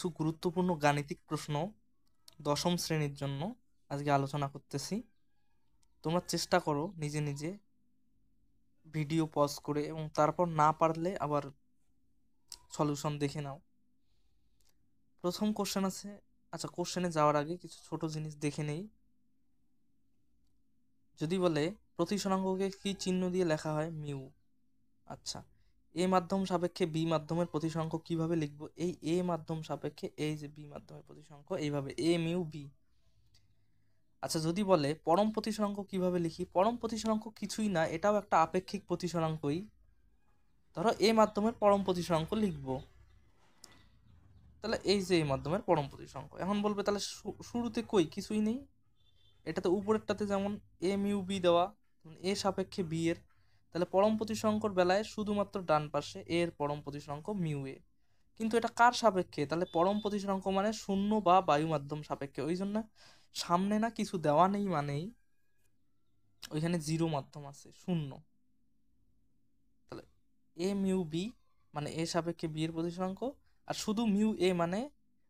কিছু গুরুত্বপূর্ণ গাণিতিক প্রশ্ন দশম শ্রেণীর জন্য আজকে আলোচনা করতেছি। তোমরা চেষ্টা করো নিজে নিজে ভিডিও পজ করে, এবং তারপর না পারলে আবার সলিউশন দেখে নাও। প্রথম কোশ্চেন আছে। আচ্ছা, কোশ্চেনে যাওয়ার আগে কিছু ছোট জিনিস দেখে নেই। যদি বলে প্রতিসরাঙ্ককে কি চিহ্ন দিয়ে লেখা হয়? মিউ। আচ্ছা, এ মাধ্যম সাপেক্ষে বি মাধ্যমের প্রতিসরাঙ্ক কিভাবে লিখবো? এই এ মাধ্যম সাপেক্ষে এই যে বি মাধ্যমের প্রতিসরাঙ্ক, এইভাবে এ মিউ বি। আচ্ছা, যদি বলে পরম প্রতিসরাঙ্ক কিভাবে লিখি? পরম প্রতিসরাঙ্ক কিছুই না, এটাও একটা আপেক্ষিক প্রতিসরাঙ্কই। ধরো এ মাধ্যমের পরম প্রতিসরাঙ্ক লিখবো, তাহলে এই যে এ মাধ্যমের পরম প্রতিসরাঙ্ক। এখন বলবে তাহলে শুরুতে কই কিছুই নেই, এটাতে উপরেরটাতে যেমন এ মিউ বি দেওয়া, এ সাপেক্ষে বি এর, তাহলে পরম প্রতিসরাঙ্কর বেলায় শুধুমাত্র ডান পাশে এ এর পরম প্রতিসরাঙ্ক মিউ এ। কিন্তু এটা কার সাপেক্ষে? তাহলে পরম প্রতিসরাঙ্ক মানে শূন্য বা বায়ু মাধ্যম সাপেক্ষে, ওই জন্য সামনে না কিছু দেওয়া নেই মানেই ওইখানে জিরো মাধ্যম আছে, শূন্য। তাহলে এ মিউ বি মানে এ সাপেক্ষে বি এর প্রতিসরাঙ্ক, আর শুধু মিউ এ মানে,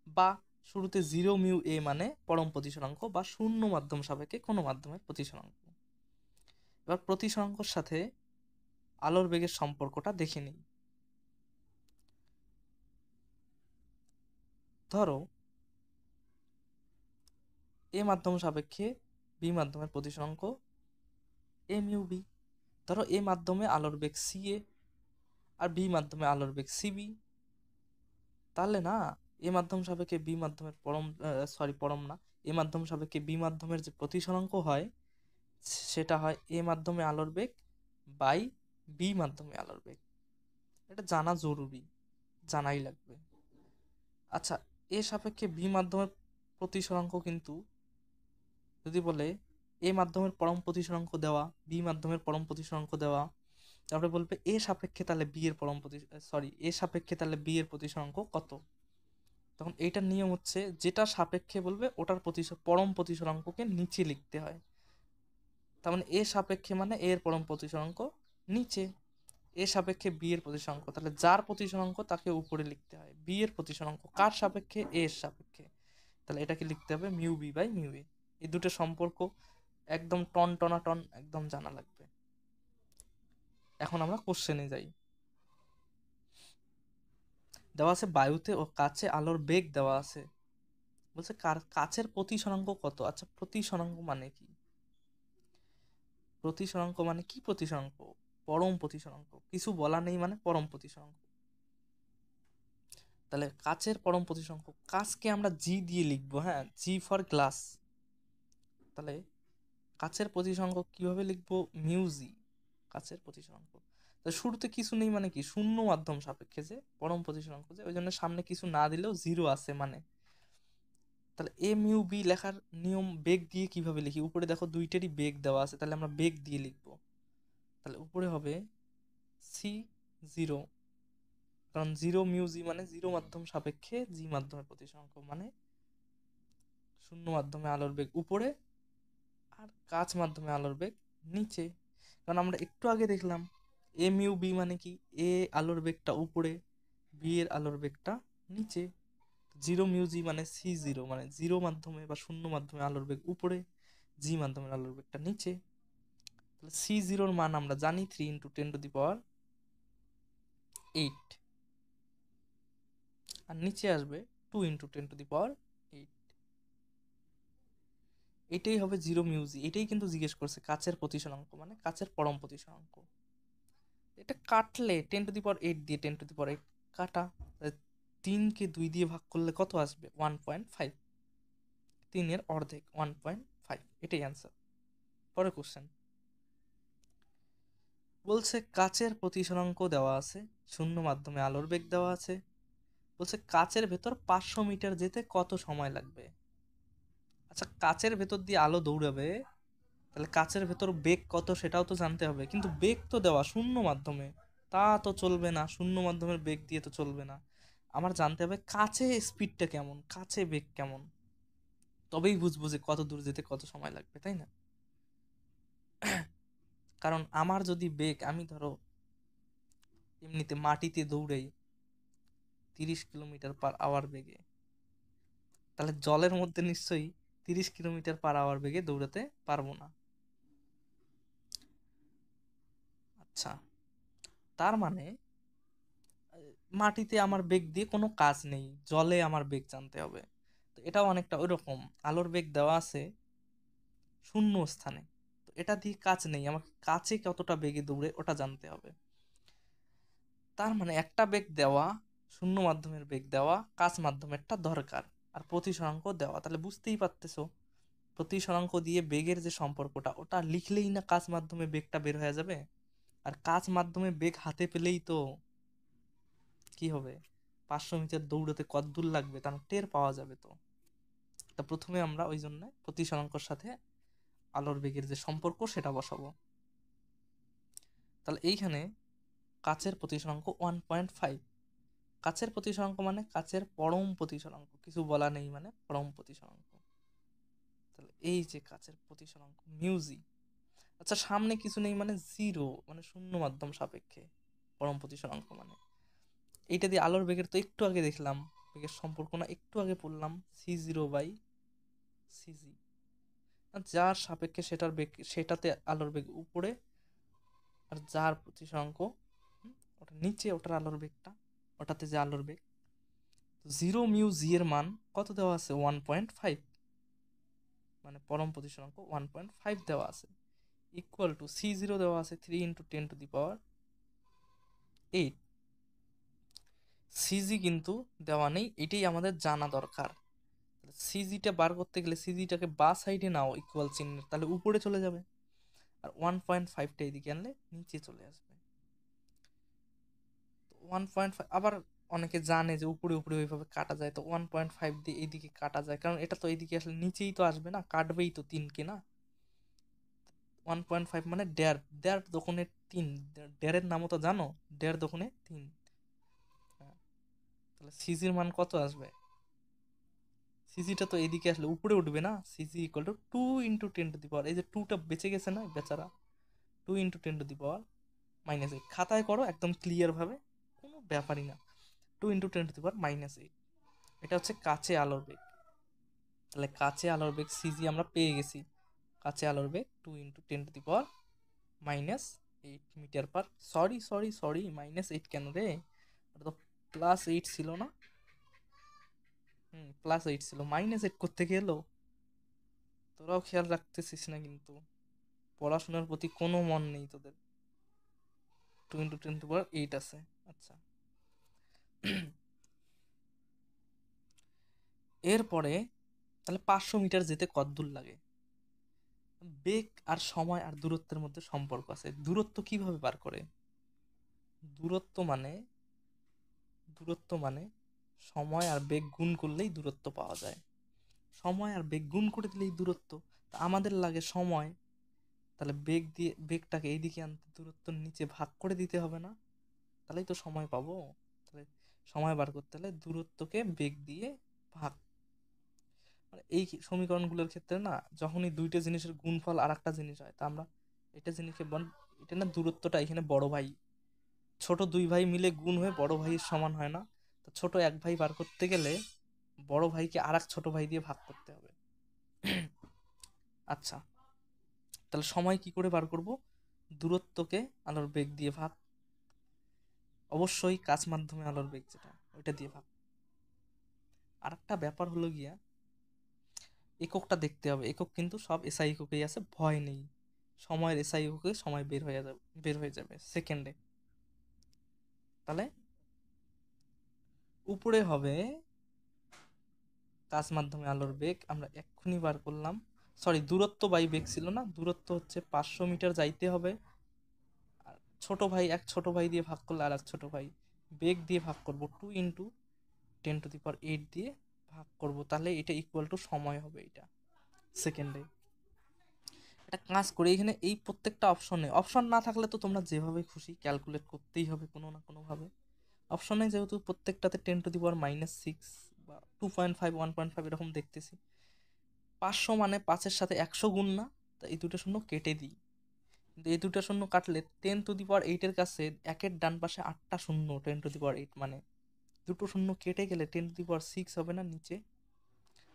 বা শুরুতে জিরো মিউ এ মানে পরম প্রতিসরাঙ্ক বা শূন্য মাধ্যম সাপেক্ষে কোনো মাধ্যমের প্রতিসরাঙ্ক। এবার প্রতিসরাঙ্কর সাথে আলোর বেগের সম্পর্কটা দেখে নিই। ধরো এ মাধ্যম সাপেক্ষে বি মাধ্যমের প্রতিসরাঙ্ক এ মিউ বি। ধরো এ মাধ্যমে আলোর বেগ সি এ আর বি মাধ্যমে আলোর বেগ সিবি। তাহলে না এ মাধ্যম সাপেক্ষে বি মাধ্যমের পরম না, এ মাধ্যম সাপেক্ষে বি মাধ্যমের যে প্রতিসরাঙ্ক হয় সেটা হয় এ মাধ্যমে আলোর বেগ বাই বি মাধ্যমে আলোর বেগ। এটা জানা জরুরি, জানাই লাগবে। আচ্ছা, এ সাপেক্ষে বি মাধ্যমের প্রতিসরাঙ্ক কিন্তু যদি বলে এ মাধ্যমের পরম প্রতিসরাঙ্ক দেওয়া, বি মাধ্যমের পরম প্রতিসরাঙ্ক দেওয়া, তারপরে বলবে এ সাপেক্ষে তাহলে বি এর এ সাপেক্ষে তাহলে বি এর প্রতিসরাঙ্ক কত। তখন এইটার নিয়ম হচ্ছে যেটা সাপেক্ষে বলবে ওটার পরম প্রতিসরাঙ্ককে নিচে লিখতে হয়। তার মানে এ সাপেক্ষে মানে এর পরম প্রতিসরাঙ্ক নিচে, এ সাপেক্ষে বি এর প্রতিসরাঙ্ক, তাহলে যার প্রতিসরাঙ্ক তাকে উপরে লিখতে হয়। বি এর প্রতিসরাঙ্ক কার সাপেক্ষে? এ এর সাপেক্ষে, তাহলে এটাকে লিখতে হবে mu B by mu A. এই দুটো সম্পর্ক একদম টন টনা টন একদম জানা লাগবে। এখন আমরা কোশ্চেনে যাই। দেওয়া আছে বায়ুতে ও কাছে আলোর বেগ দেওয়া আছে, বলছে কাছের প্রতিসরাঙ্ক কত। আচ্ছা, প্রতিসরাঙ্ক মানে কি? প্রতিসরাঙ্ক মানে কি? প্রতিসরাঙ্ক পরম প্রতিসরাঙ্ক, কিছু বলা নেই মানে পরম প্রতিসরাঙ্ক। তাহলে কাচের পরম প্রতিসরাঙ্ক, কাচকে আমরা জি দিয়ে লিখবো, হ্যাঁ, জি ফর গ্লাস। তাহলে কাচের প্রতিসরাঙ্ক কিভাবে লিখবো? মিউজি, কাচের প্রতিসরাঙ্ক। তাহলে শুরুতে কিছু নেই মানে কি? শূন্য মাধ্যম সাপেক্ষে যে পরম প্রতিসরাঙ্ক, যে ওই জন্য সামনে কিছু না দিলেও জিরো আছে মানে। তাহলে এ মিউ বি লেখার নিয়ম বেগ দিয়ে কিভাবে লিখি? উপরে দেখো দুইটারই বেগ দেওয়া আছে, তাহলে আমরা বেগ দিয়ে লিখবো। তাহলে উপরে হবে সি জিরো, কারণ জিরো মিউ জি মানে জিরো মাধ্যম সাপেক্ষে জি মাধ্যমের প্রতিসরাঙ্ক, মানে শূন্য মাধ্যমে আলোর বেগ উপরে আর কাচ মাধ্যমে আলোর বেগ নিচে। কারণ আমরা একটু আগে দেখলাম এম ইউ বি মানে কি? এ আলোর বেগটা উপরে, বি এর আলোর বেগটা নিচে। জিরো মিউ জি মানে সি জিরো, মানে জিরো মাধ্যমে বা শূন্য মাধ্যমে আলোর বেগ উপরে, জি মাধ্যমে আলোর বেগটা নিচে। তাহলে সি জিরোর মান আমরা জানি 3 × 10⁸, আর নিচে আসবে 2 × 10⁸। এটাই হবে জিরো মিউজি। এটাই কিন্তু জিজ্ঞেস করছে কাচের প্রতিসরাঙ্ক মানে কাচের পরম প্রতিসরাঙ্ক। এটা কাটলে 10⁸ দিয়ে 10⁸ কাটা, 3কে 2 দিয়ে ভাগ করলে কত আসবে? 1.5। 3 এর অর্ধেক 1.5, এটাই অ্যান্সার। পরের কোশ্চেন বলছে কাচের প্রতিসরাঙ্ক দেওয়া আছে, শূন্য মাধ্যমে আলোর বেগ দেওয়া আছে, বলছে কাচের ভেতর 500 মিটার যেতে কত সময় লাগবে। আচ্ছা, কাচের ভেতর দিয়ে আলো দৌড়াবে, তাহলে কাচের ভেতর বেগ কত সেটাও তো জানতে হবে, কিন্তু বেগ তো দেওয়া শূন্য মাধ্যমে, তা তো চলবে না, শূন্য মাধ্যমের বেগ দিয়ে তো চলবে না। আমার জানতে হবে কাছে স্পিডটা কেমন, কাছে বেগ কেমন, তবেই বুঝবো যে কত দূর যেতে কত সময় লাগবে, তাই না? কারণ আমার যদি বেগ, আমি ধরো এমনিতে মাটিতে দৌড়াই 30 কিলোমিটার পার আওয়ার বেগে, তাহলে জলের মধ্যে নিশ্চয়ই 30 কিলোমিটার/আওয়ার বেগে দৌড়াতে পারবো না। আচ্ছা, তার মানে মাটিতে আমার বেগ দিয়ে কোনো কাজ নেই, জলে আমার বেগ জানতে হবে। তো এটাও অনেকটা ওইরকম, আলোর বেগ দেওয়া আছে শূন্য স্থানে, তো এটা দিয়ে কাজ নেই, আমাকে কাছে কতটা বেগে দৌড়ে ওটা জানতে হবে। তার মানে একটা বেগ দেওয়া, শূন্য মাধ্যমের বেগ দেওয়া, কাজ মাধ্যমেরটা দরকার, আর প্রতিসরাঙ্ক দেওয়া। তাহলে বুঝতেই পারতেছো প্রতিসরাঙ্ক দিয়ে বেগের যে সম্পর্কটা, ওটা লিখলেই না কাজ মাধ্যমে বেগটা বের হয়ে যাবে। আর কাজ মাধ্যমে বেগ হাতে পেলেই তো কি হবে, 500 মিটার দৌড়াতে কত দূর লাগবে তা টের পাওয়া যাবে। তো তা প্রথমে আমরা ওই জন্য প্রতিসরাঙ্কর সাথে আলোর বেগের যে সম্পর্ক সেটা বসাবো। তাহলে এইখানে কাচের প্রতিসরাঙ্ক 1.5। কাচের প্রতিসরাঙ্ক মানে কাচের পরম প্রতিসরাঙ্ক, কিছু বলা নেই মানে পরম প্রতিসরাঙ্ক। তাহলে এই যে কাচের প্রতিসরাঙ্ক মিউজি। আচ্ছা, সামনে কিছু নেই মানে জিরো, মানে শূন্য মাধ্যম সাপেক্ষে পরম প্রতিসরাঙ্ক মানে এইটা দিয়ে আলোর বেগের তো একটু আগে দেখলাম বেগের সম্পর্ক না, একটু আগে পড়লাম c0/cg। যার সাপেক্ষে সেটার বেগ, সেটাতে আলোর বেগ উপরে, আর যার প্রতিসরাঙ্ক ওটা নিচে, ওটার আলোর বেগটা, ওটাতে যে আলোর বেগ। 0 μ/g এর মান কত দেওয়া আছে? 1.5, মানে পরম প্রতিসরাঙ্ক 1.5 দেওয়া আছে, ইকুয়াল টু c0 দেওয়া আছে 3 × 10⁸। সিজি কিন্তু দেওয়া নেই, এটাই আমাদের জানা দরকার। সিজিটা বার করতে গেলে সিজিটাকে বা সাইডে নাও ইকুয়াল চিহ্নের, তাহলে উপরে চলে যাবে, আর 1.5টা এদিকে আনলে নিচে চলে আসবে। 1.5 আবার অনেকে জানে যে উপরে উপরে ওইভাবে কাটা যায়, তো 1.5 দিয়ে এইদিকে কাটা যায়, কারণ এটা তো এইদিকে আসলে নিচেই তো আসবে না, কাটবেই তো 3কে না। 1.5 মানে দেড়, দেড় দোকানে 3, দেড়ের নামও তো জানো, দেড় দোকানে 3। তাহলে সিজির মান কত আসবে? সিজিটা তো এদিকে আসলে উপরে উঠবে না, সিজি ইকুয়াল টু 2 × 10⁻, এই যে 2টা বেঁচে গেছে না বেচারা, 2 × 10⁻⁻8। খাতায় করো একদম ক্লিয়ার ভাবে, কোনো ব্যাপারই না। 2 × 10⁻⁻8, এটা হচ্ছে কাছে আলোর বেগ। তাহলে কাছে আলোর বেগ সিজি আমরা পেয়ে গেছি, কাছে আলোর বেগ 2 × 10⁻⁻8 metre per, sorry sorry sorry, -8 কেন রে, ওটা তো +8 ছিল না? +8 ছিল, -8 করতে গেলো। তোরাও খেয়াল রাখতেছিস না কিন্তু, পড়াশোনার প্রতি কোনো মন নেই তোদের। 2 × 10⁻⁸ আছে। আচ্ছা, এরপরে তাহলে 500 মিটার যেতে কত দূর লাগে? বেগ আর সময় আর দূরত্বের মধ্যে সম্পর্ক আছে। দূরত্ব কিভাবে বার করে? দূরত্ব মানে সময় আর বেগ গুণ করলেই দূরত্ব পাওয়া যায়। সময় আর বেগ গুণ করে দিলেই দূরত্ব। তা আমাদের লাগে সময়, তাহলে বেগ দিয়ে বেগটাকে এইদিকে আনতে দূরত্বের নিচে ভাগ করে দিতে হবে না? তাহলেই তো সময় পাবো। তাহলে সময় বার করতে হলে দূরত্বকে বেগ দিয়ে ভাগ, মানে এই সমীকরণগুলোর ক্ষেত্রে না, যখনই দুইটা জিনিসের গুণফল আর একটা জিনিস হয়, তা আমরা এটা জিনিসকে এটা না, দূরত্বটা এখানে বড় ভাই, ছোট দুই ভাই মিলে গুণ হয়ে বড় ভাইয়ের সমান হয় না, তো ছোট এক ভাই বার করতে গেলে বড় ভাইকে আর এক ছোট ভাই দিয়ে ভাগ করতে হবে। আচ্ছা, তাহলে সময় কি করে বার করব? দূরত্বকে আলোর বেগ দিয়ে ভাগ, অবশ্যই কাচ মাধ্যমে আলোর বেগ যেটা, ওইটা দিয়ে ভাগ। আর একটা ব্যাপার হলো গিয়া, এককটা দেখতে হবে, একক কিন্তু সব এসআই এককেই আছে, ভয় নেই, সময়ের এসআই এককে সময় বের হয়ে যাবে সেকেন্ডে। তাহলে উপরে হবে কাচ মাধ্যমে আলোর বেগ, আমরা এক্ষুনি বার করলাম, সরি দূরত্ব বাই বেগ ছিল না, দূরত্ব হচ্ছে 500 মিটার যাইতে হবে, আর এক ছোট ভাই দিয়ে ভাগ করলে আর এক ছোট ভাই, বেগ দিয়ে ভাগ করব 2 × 10⁸ দিয়ে ভাগ করব, তাহলে এটা ইকুয়াল টু সময় হবে এটা সেকেন্ডে। এটা কাজ করে এখানে এই প্রত্যেকটা অপশনে, অপশন না থাকলে তো তোমরা যেভাবে খুশি ক্যালকুলেট করতেই হবে কোনো না কোনো ভাবে। অপশনে যেহেতু প্রত্যেকটাতে 10⁻⁻6 বা 2.5 1.5 এরকম দেখতেছি, 500 মানে 5-এর সাথে 100 গুণ না, তা এই দুটো শূন্য কেটে দিই, কিন্তু এই দুটো শূন্য কাটলে 10⁸ এর কাছে একের ডান পাশে 8টা শূন্য, 10⁸ মানে দুটো শূন্য কেটে গেলে 10⁶ হবে না নিচে?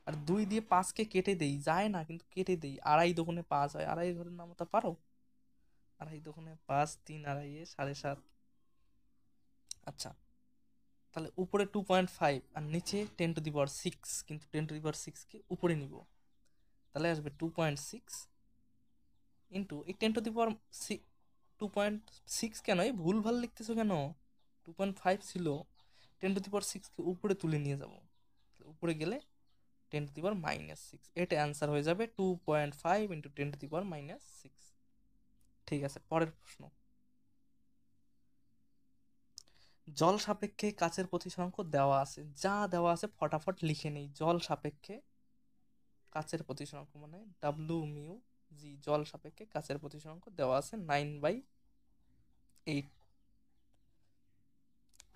আর 2 দিয়ে 5কে কেটে দেই, যায় না কিন্তু কেটে দেই, 2.5 দুগুণে 5 হয়, 2.5 ঘরের নামতা পারো? 2.5 দুগুণে 5, 3 2.5 7.5। আচ্ছা, তাহলে উপরে 2.5 আর নিচে 10⁶, কিন্তু 10⁶ কে উপরে নিব, তাহলে আসবে 2.6 ইন্টু এই 2.6 কেন, এই ভুল ভাল লিখতেছো কেন? 2.5 ছিল, 10⁶কে উপরে তুলে নিয়ে যাব, উপরে গেলে 10⁻⁻6, এটা অ্যান্সার হয়ে যাবে 2.5 ইন্টু 10⁻⁻6। ঠিক আছে, পরের প্রশ্ন। জল সাপেক্ষে কাচের প্রতিসরাঙ্ক দেওয়া আছে, যা দেওয়া আছে ফটাফট লিখে নেই। জল সাপেক্ষে কাচের প্রতিসরাঙ্ক মানে W μg, জল সাপেক্ষে কাচের প্রতিসরাঙ্ক দেওয়া আছে 9/8।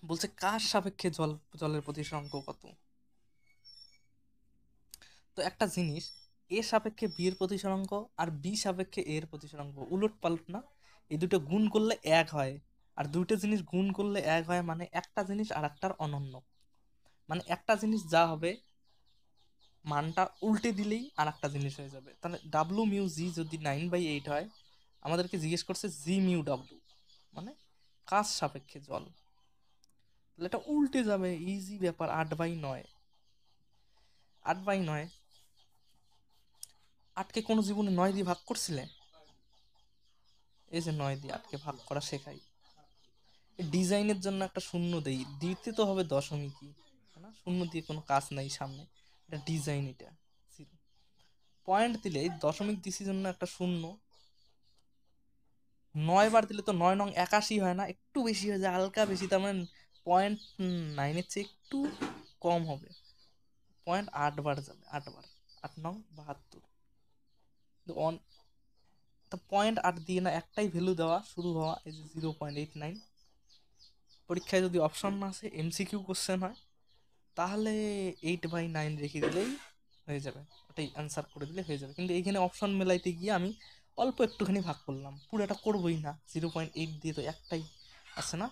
বলছে কার সাপেক্ষে জলের প্রতিসরাঙ্ক কত? তো একটা জিনিস, এ সাপেক্ষে বি এর প্রতিসরাঙ্ক আর বি সাপেক্ষে এ এর প্রতিসরাঙ্ক উলট পালট না, এই দুটো গুণ করলে এক হয়, আর দুটো জিনিস গুণ করলে এক হয় মানে একটা জিনিস আর একটার অনন্য, মানে একটা জিনিস যা হবে মানটা উল্টে দিলেই আর একটা জিনিস হয়ে যাবে। তাহলে W μg যদি 9/8 হয়, আমাদেরকে জিজ্ঞেস করছে G μw, মানে কাচ সাপেক্ষে জল, তাহলে এটা উল্টে যাবে, ইজি ব্যাপার। 8/9, 8/9, 8কে কোনো জীবনে 9 দিয়ে ভাগ করছিলে? এই যে 9 দিয়ে 8কে ভাগ করা শেখাই। ডিজাইনের জন্য একটা শূন্য দেই, দিতে তো হবে দশমিকই, না শূন্য দিয়ে কোনো কাজ নাই সামনে, এটা ডিজাইন, এটা জিরো। পয়েন্ট দিলে এই দশমিক দিছি জন্য একটা শূন্য, 9 বার দিলে তো 9 নং 81 হয় না, একটু বেশি হয়ে যায়, হালকা বেশি, তার মানে 0.9-এর চেয়ে একটু কম হবে, 0.8 বার যাবে, 8 বার, 8 নং 72। তো 0.8 দিয়ে না একটাই ভ্যালু দেওয়া শুরু হওয়া, এই যে 0.89। পরীক্ষায় যদি অপশন না আসে, MCQ কোশ্চেন হয়, তাহলে 8/9 রেখে দিলেই হয়ে যাবে, ওটাই অ্যান্সার করে দিলে হয়ে যাবে। কিন্তু এইখানে অপশন মেলাইতে গিয়ে আমি অল্প একটুখানি ভাগ করলাম, পুরোটা করবোই না, 0.8 দিয়ে তো একটাই আছে না।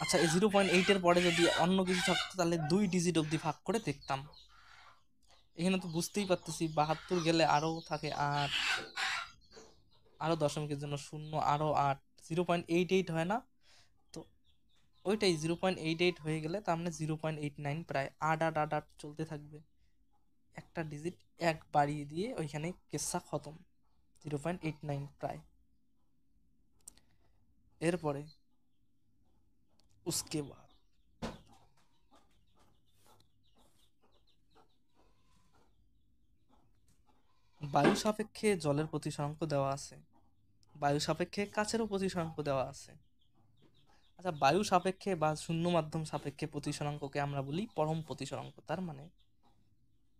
আচ্ছা, এই 0.8-এর পরে যদি অন্য কিছু থাকতো তাহলে 2 ডিজিট অবধি ভাগ করে দেখতাম। এখানে তো বুঝতেই পারতেছি 72 গেলে আরও থাকে 8, আরও দশমিকের জন্য শূন্য, আরও 8, 0.88 হয় না, তো ওইটাই 0.88 হয়ে গেলে তার মানে 0.89, প্রায় 8 8 8 8 চলতে থাকবে, একটা ডিজিট এক বাড়িয়ে দিয়ে ওইখানে কেসা খতম, 0.89 প্রায়। এরপরে উসকে বাদ বায়ু সাপেক্ষে জলের প্রতিসরাঙ্ক দেওয়া আছে, বায়ু সাপেক্ষে কাচেরও প্রতিসরাঙ্ক দেওয়া আছে। আচ্ছা, বায়ু সাপেক্ষে বা শূন্য মাধ্যম সাপেক্ষে প্রতিসরাঙ্ককে আমরা বলি পরম প্রতিসরাঙ্ক। তার মানে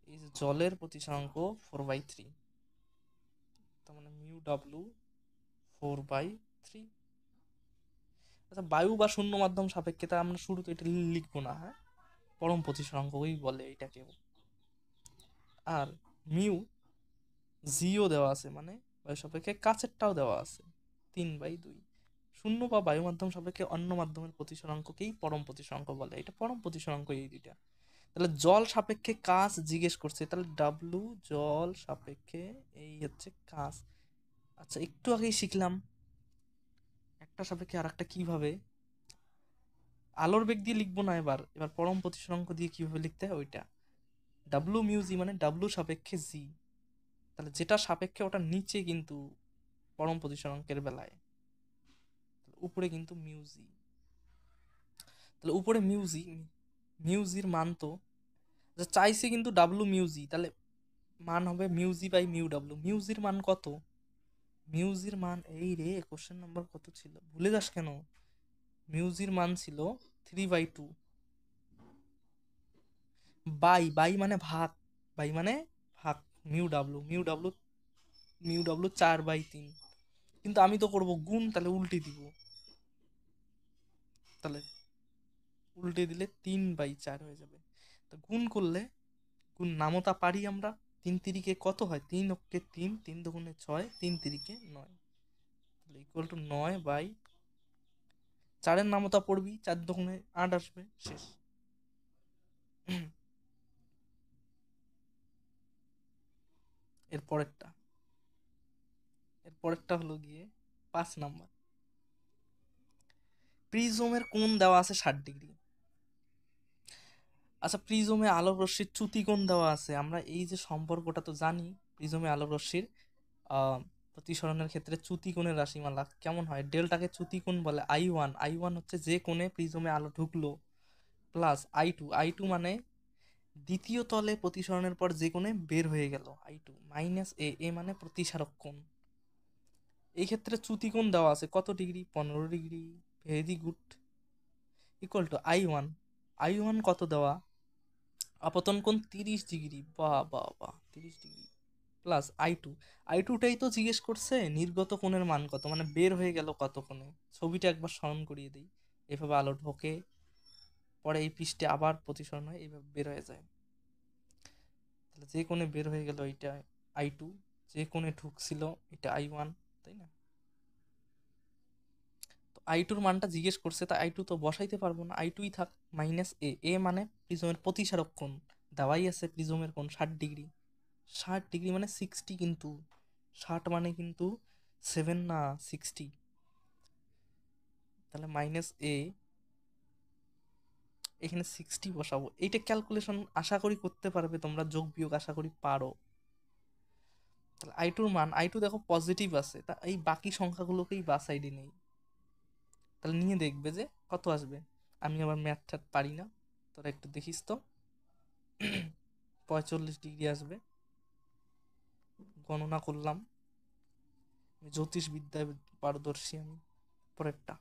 এই যে জলের প্রতিসরাঙ্ক 4/3, তার মানে μw 4/3। আচ্ছা, বায়ু বা শূন্য মাধ্যম সাপেক্ষে তা আমরা শুরুতে এটা লিখবো না, হ্যাঁ, পরম প্রতিসরাঙ্কই বলে এটাকেও। আর মিউ জিও দেওয়া আছে, মানে বায়ু সাপেক্ষে কাচেরটাও দেওয়া আছে 3/2। শূন্য বা বায়ু মাধ্যম সাপেক্ষে অন্য মাধ্যমের প্রতিসরাঙ্ককেই পরম প্রতিসরাঙ্ক বলে, এটা পরম প্রতিসরাঙ্ক এই দুইটা। তাহলে জল সাপেক্ষে কাচ জিজ্ঞেস করছে, তাহলে W জল সাপেক্ষে এই হচ্ছে কাচ। আচ্ছা, একটু আগেই শিখলাম একটা সাপেক্ষে আর একটা কিভাবে, আলোর বেগ দিয়ে লিখবো না, এবার এবার পরম প্রতিসরাঙ্ক দিয়ে কিভাবে লিখতে হয় ওইটা। W μg মানে W সাপেক্ষে জি, তাহলে যেটা সাপেক্ষে ওটা নিচে কিন্তু পরম প্রতিসরাঙ্কের বেলায়, উপরে কিন্তু মিউজি, তাহলে উপরে মিউজি, মিউজির মান তো চাইছে কিন্তু W μg, তাহলে মান হবে μg/μw। মিউজির মান কত? মিউজির মান এই রে, কোশ্চেন নাম্বার কত ছিল ভুলে যাস কেন? মিউজির মান ছিল 3/2, বাই বাই মানে ভাগ, বাই মানে ভাগ, মিউ ডাব্লু 4/3। কিন্তু আমি তো করব গুণ, তাহলে উল্টে দিব, তাহলে উল্টে দিলে 3/4 হয়ে যাবে। তো গুণ করলে, গুণ নামতা পারি আমরা, 3 তিরিকে কত হয়, 3 অক্ষে 3, 3 দুগুণে 6, 3 তিরিকে 9, তাহলে ইকুয়াল টু 9/4। নামতা পড়বি, 4 দুগুণে 8 আসবে, শেষ। এর পরেরটা হলো গিয়ে 5 নাম্বার। প্রিজমের কোণ দেওয়া আছে 60 ডিগ্রি। আচ্ছা, প্রিজমে আলোক রশ্মির চ্যুতি কোণ দেওয়া আছে, আমরা এই যে সম্পর্কটা তো জানি, প্রিজমে আলোক রশ্মির প্রতিসরণের ক্ষেত্রে চ্যুতি কোণের রাশিমালা কেমন হয়, ডেল্টাকে চ্যুতি কোণ বলে। I1 হচ্ছে যে কোণে প্রিজমে আলো ঢুকলো, প্লাস I2 মানে দ্বিতীয় তলে প্রতিসরণের পর যে কোণে বের হয়ে গেল, I2 মাইনাস এ মানে প্রতিসারক কোণ। এই ক্ষেত্রে চ্যুতি কোণ দেওয়া আছে কত degree, 15 degree. Very good. Equal to I1 কত দেওয়া, আপতন কোণ 30 ডিগ্রি, বাহ বাহ বাহ, 30 ডিগ্রি, প্লাস I2টাই তো জিজ্ঞেস করছে নির্গত কোণের মান কত, মানে বের হয়ে গেল কত কোণে। ছবিটা একবার স্মরণ করিয়ে দিই, এভাবে আলো ঢোকে, পরে এই পৃষ্ঠে আবার প্রতিসরণ হয়, এইভাবে বের হয়ে যায়। তাহলে যে কোণে বের হয়ে গেল এটা I2, যে কোণে ঢুকছিল এটা I1, তাই না? তো I2-র মানটা জিজ্ঞেস করছে, তা I2 তো বসাইতে পারবো না, I2ই থাক। মাইনাস এ মানে প্রিজমের প্রতিসারক কোণ, দেওয়াই আছে প্রিজমের কোণ 60 ডিগ্রি। 60 ডিগ্রি মানে 60, কিন্তু 60 মানে কিন্তু 7 না, 60। তাহলে মাইনাস এখানে 60 বসাবো। এইটা ক্যালকুলেশন আশা করি করতে পারবে তোমরা, যোগ বিয়োগ আশা করি পারো। তাহলে I2-র মান, I2 দেখো পজিটিভ আছে, তা এই বাকি সংখ্যাগুলোকেই বা সাইডে নেই, তাহলে নিয়ে দেখবে যে কত আসবে। আমি আবার ম্যাথ ট্যাথ পারি না, তোরা একটু দেখিস তো। 45 ডিগ্রি আসবে, গণনা করলাম, জ্যোতিষবিদ্যায় পারদর্শী আমি। পরেরটা,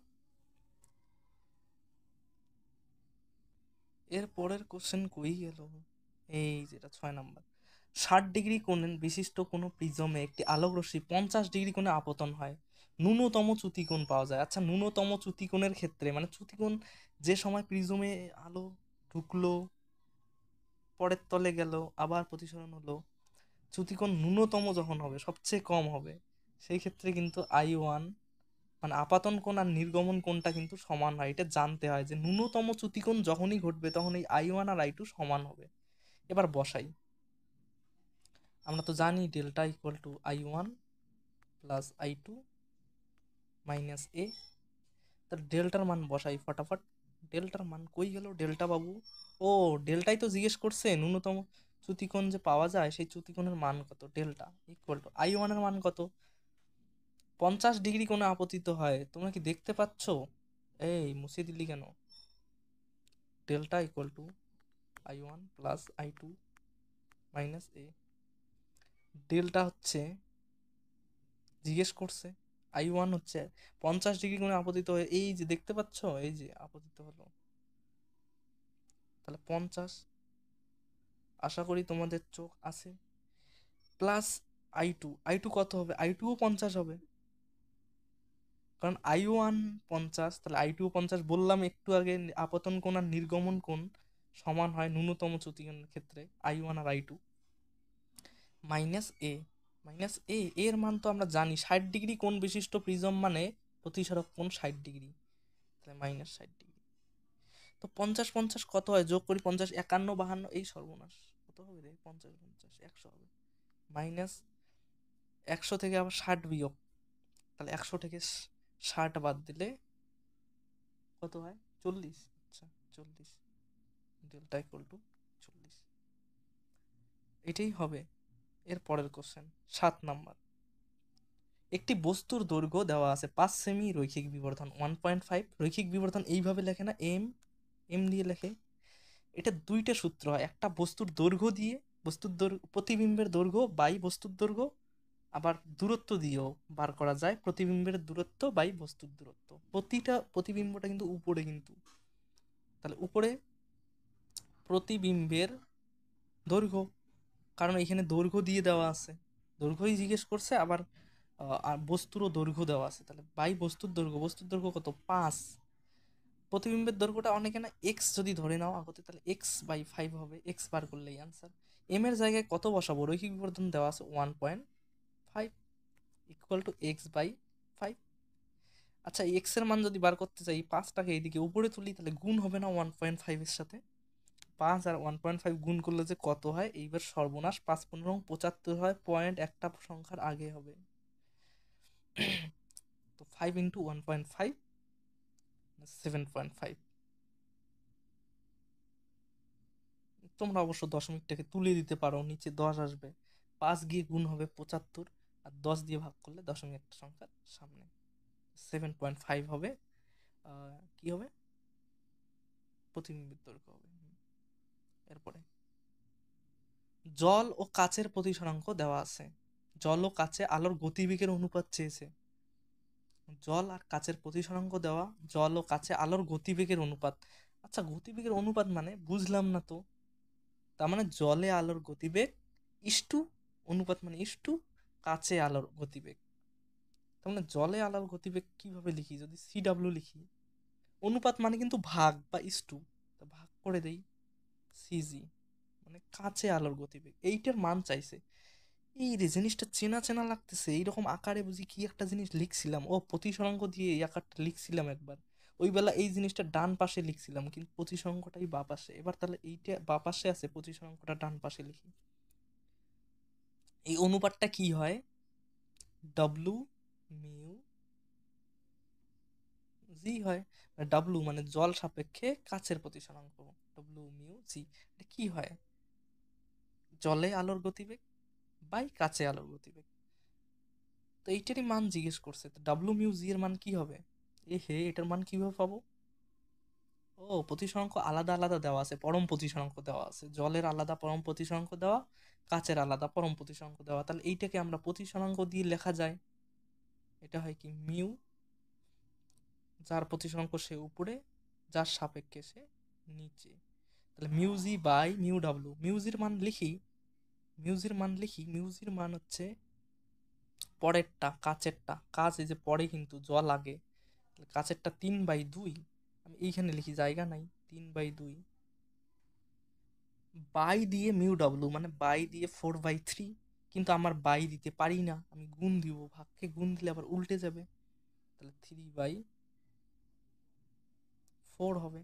এর পরের কোশ্চেন কই গেল, এই যেটা 6 নাম্বার। 60 ডিগ্রি কোণ বিশিষ্ট কোনো প্রিজমে একটি আলোক রশ্মি 50 ডিগ্রি কোণে আপতন হয়, ন্যূনতম চ্যুতিকোণ পাওয়া যায়। আচ্ছা, ন্যূনতম চ্যুতিকোণের ক্ষেত্রে মানে চ্যুতিকোণ যে সময় প্রিজমে আলো ঢুকলো, পরের তলে গেল, আবার প্রতিসরণ হলো, চ্যুতিকোণ ন্যূনতম যখন হবে, সবচেয়ে কম হবে, সেই ক্ষেত্রে কিন্তু I1 মানে আপাতন কোণ আর নির্গমন কোণটা কিন্তু সমান হয়। এটা জানতে হয় যে ন্যূনতম চ্যুতিকোণ যখনই ঘটবে তখন এই I1 আর I2 সমান হবে। এবার বসাই, আমরা তো জানি delta equal to I1 plus I2 minus A. তার ডেল্টার মান বসাই ফটাফট। ডেল্টার মান কই গেল ডেল্টা বাবু? ও, ডেল্টাই তো জিজ্ঞেস করছে, ন্যূনতম চ্যুতিকোণ যে পাওয়া যায় সেই চ্যুতিকোণের মান কত, ডেল্টা ইকুয়াল টু I1 এর মান কত, 50 ডিগ্রি কোণে আপতিত হয়, তোমরা কি দেখতে পাচ্ছ? এই মুছে দিলি কেন? Delta equal to I1 plus I2 minus A. Delta হচ্ছে জিজ্ঞেস করছে, I1 হচ্ছে 50 ডিগ্রি কোণে আপতিত হয়ে, এই যে দেখতে পাচ্ছ, এই যে আপতিত হলো, তাহলে 50, আশা করি তোমাদের চোখ আছে, প্লাস I2 কত হবে, I2ও 50 হবে, কারণ I1 50, তাহলে I2ও 50। বললাম একটু আগে আপতন কোণ আর নির্গমন কোণ সমান হয় ন্যূনতম চ্যুতিকোণের ক্ষেত্রে, I1 আর I2। মাইনাস এ এর মান তো আমরা জানি, 60 ডিগ্রি কোণ বিশিষ্ট প্রিজম মানে প্রতিসারক কোণ 60 ডিগ্রি, তাহলে মাইনাস 60 ডিগ্রি। তো 50 50 কত হয়, যোগ করি, 50 51 52, এই সর্বনাশ, কত হবে রে, 50 50 100 হবে, মাইনাস 100 থেকে আবার 60 বিয়োগ, তাহলে 100 থেকে 60 বাদ দিলে কত হয়, 40। আচ্ছা, 40, ডেল্টা ইকুয়াল টু 40, এটাই হবে। এর পরের কোশ্চেন 7 নাম্বার। একটি বস্তুর দৈর্ঘ্য দেওয়া আছে 5 সেমি, রৈখিক বিবর্ধন 1.5। রৈখিক বিবর্ধন এইভাবে লেখে না, এম দিয়ে লেখে। এটা দুইটা সূত্র হয়, একটা বস্তুর দৈর্ঘ্য দিয়ে, বস্তুর দৈর্ঘ্য প্রতিবিম্বের দৈর্ঘ্য বাই বস্তুর দৈর্ঘ্য, আবার দূরত্ব দিয়েও বার করা যায়, প্রতিবিম্বের দূরত্ব বাই বস্তুর দূরত্ব। প্রতিটা প্রতিবিম্বটা কিন্তু উপরে, কিন্তু তাহলে উপরে প্রতিবিম্বের দৈর্ঘ্য, কারণ এখানে দৈর্ঘ্য দিয়ে দেওয়া আছে, দৈর্ঘ্যই জিজ্ঞেস করছে, আবার আর বস্তুরও দৈর্ঘ্য দেওয়া আছে, তাহলে বাই বস্তুর দৈর্ঘ্য কত, 5। প্রতিবিম্বের দৈর্ঘ্যটা অনেকে না এক্স যদি ধরে নাও আগতে, তাহলে x/5 হবে, এক্স বার করলেই আনসার। এম এর জায়গায় কত বসাবো, রৈখিক বিবর্ধন দেওয়া আছে 1.5 ইকুয়াল টু x/5। আচ্ছা, এক্স এর মান যদি বার করতে চাই, 5টাকে এইদিকে উপরে তুলি, তাহলে গুণ হবে না 1.5 এর সাথে, 5 আর 1.5 গুণ করলে যে কত হয়, এইবার সর্বনাশ, 5×15 = 75 হয়, পয়েন্ট একটা সংখ্যার আগে হবে। তো 5 × 1.5 7.5। তোমরা অবশ্য দশমিকটাকে তুলে দিতে পারো, নিচে 10 আসবে, 5 গিয়ে গুণ হবে 75, আর 10 দিয়ে ভাগ করলে দশমিক একটা সংখ্যার সামনে 7.5 হবে। কি হবে? প্রতিবিম্বের দৈর্ঘ্য হবে। এরপরে জল ও কাচের প্রতিসরাঙ্ক দেওয়া আছে। জল ও কাচে আলোর গতিবেগের অনুপাত চেয়েছে। জল আর কাচের প্রতিসরাঙ্ক দেওয়া, জল ও কাচে আলোর গতিবেগের অনুপাত। আচ্ছা, গতিবেগের অনুপাত মানে বুঝলাম না তো। তার মানে জলে আলোর গতিবেগ ইস্টু, অনুপাত মানে ইস্টু কাচে আলোর গতিবেগ। তার মানে জলে আলোর গতিবেগ কিভাবে লিখি? যদি CW লিখি, অনুপাত মানে কিন্তু ভাগ বা ইস্টু, ভাগ করে দেই CG, মানে কাচে আলোর গতিবেগ। এইটার মান চাইছে। এই রে, জিনিসটা চেনা চেনা লাগতেছে। এইরকম আকারে বুঝি কি একটা জিনিস লিখছিলাম, ও প্রতিসরাঙ্ক দিয়ে এই আকারটা লিখছিলাম একবার। ওই বেলা এই জিনিসটা ডান পাশে লিখছিলাম, কিন্তু প্রতিসরাঙ্কটাই বা পাশে। এবার তাহলে এইটা বা পাশে আছে, প্রতিসরাঙ্কটা ডান পাশে লিখি। এই অনুপাতটা কি হয়? ডব্লু মিউ জি হয়। ডাব্লু মানে জল সাপেক্ষে কাচের প্রতিসরাঙ্ক, ডব্লু মিউ জি। এটা কি হয়? জলে আলোর গতিবেগ বাই কাচে আলোর গতিবেগ। তো এইটারই মান জিজ্ঞেস করছে, তো ডাব্লু মিউ জি এর মান কি হবে? এ হে, এটার মান কিভাবে পাবো? ও, প্রতিসরাঙ্ক আলাদা আলাদা দেওয়া আছে, পরম প্রতিসরাঙ্ক দেওয়া আছে। জলের আলাদা পরম প্রতিসরাঙ্ক দেওয়া, কাচের আলাদা পরম প্রতিসরাঙ্ক দেওয়া। তাহলে এইটাকে আমরা প্রতিসরাঙ্ক দিয়ে লেখা যায়। এটা হয় কি, মিউ, যার প্রতিসরাঙ্ক সে উপরে, যার সাপেক্ষে সে নিচে। তাহলে মিউজি বাই মিউ ডাব্লু। মিউজির মান লিখি, মিউজির মান হচ্ছে পরেরটা, কাচেরটা। কাচ এই যে পরে কিন্তু জল আগে, কাচেরটা 3/2। আমি এইখানে লিখি, জায়গা নাই, 3/2 বাই দিয়ে মিউ ডাব্লু, মানে বাই দিয়ে 4/3। কিন্তু আমার বাই দিতে পারি না, আমি গুণ দিব, ভাগকে গুণ দিলে আবার উল্টে যাবে। তাহলে 3/4 হবে,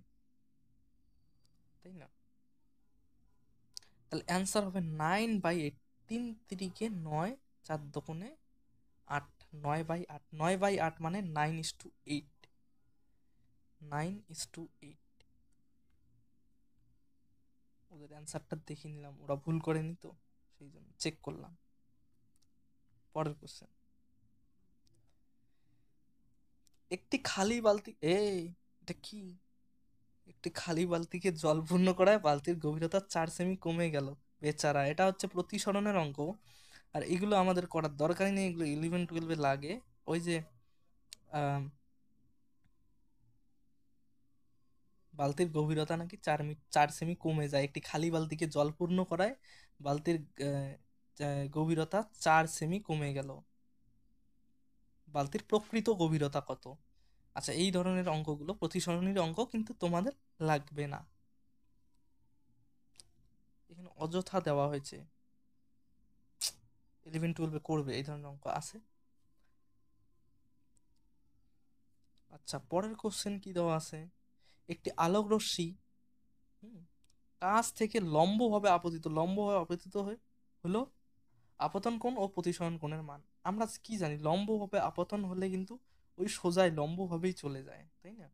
তাই না? তাহলে অ্যান্সার হবে 9/8। 3 3 9, 4 2 8, 9/8। 9/8 মানে 9:8, 9:8। ওদের অ্যান্সারটা দেখে নিলাম, ওরা ভুল করেনি তো, সেই জন্য চেক করলাম। পরের কোশ্চেন, একটি খালি বালতি, এটা কি? একটি খালি বালতিকে জল পূর্ণ করায় বালতির গভীরতা 4 সেমি কমে গেল। বেচারা, এটা হচ্ছে প্রতিসরণের অঙ্ক। আর এগুলো আমাদের করার দরকারই নেই, এগুলো 11 12-এ লাগে। ওই যে আহ, বালতির গভীরতা নাকি 4 সেমি কমে যায়, একটি খালি বালতিকে জল পূর্ণ করায় বালতির আহ, গভীরতা 4 সেমি কমে গেল। বালতির প্রকৃত গভীরতা কত? আচ্ছা, এই ধরনের অঙ্কগুলো প্রতিসরণের অঙ্ক, কিন্তু তোমাদের লাগবে না। এখানে অযথা দেওয়া হয়েছে, 11 12-এ করবে এই ধরনের অঙ্ক আছে। আচ্ছা, পরের কোশ্চেন কি দেওয়া আছে? একটি আলোক রশ্মি হুম, কাছ থেকে লম্বভাবে আপতিত হলো, আপতন কোণ ও প্রতিসরণ কোণের মান। আমরা কি জানি, লম্বভাবে আপতন হলে কিন্তু ওই সোজাই লম্বভাবেই চলে যায়, তাই না?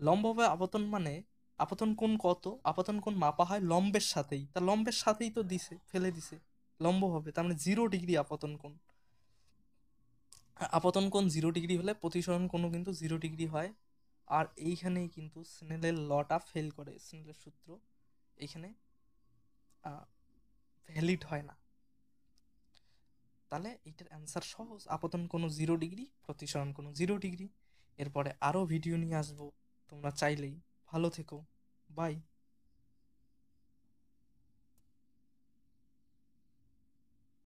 লম্বভাবে আপতন মানে আপতন কোণ কত? আপতন কোণ মাপা হয় লম্বের সাথেই, তা লম্বের সাথেই তো দিছে, ফেলে দিছে লম্বভাবে, তার মানে 0 ডিগ্রি আপতন কোণ। আপতন কোণ 0 ডিগ্রি হলে প্রতিসরণ কোণও কিন্তু 0 ডিগ্রি হয়। আর এইখানেই কিন্তু স্নেলের লটা ফেল করে, স্নেলের সূত্র এইখানে ভ্যালিড হয় না। তাহলে এইটার অ্যান্সার সহজ, আপতন কোনো 0 ডিগ্রি, প্রতিসরণ কোনো 0 ডিগ্রি। এরপরে আরো ভিডিও নিয়ে আসবো, তোমরা চাইলেই। ভালো থেকো, বাই।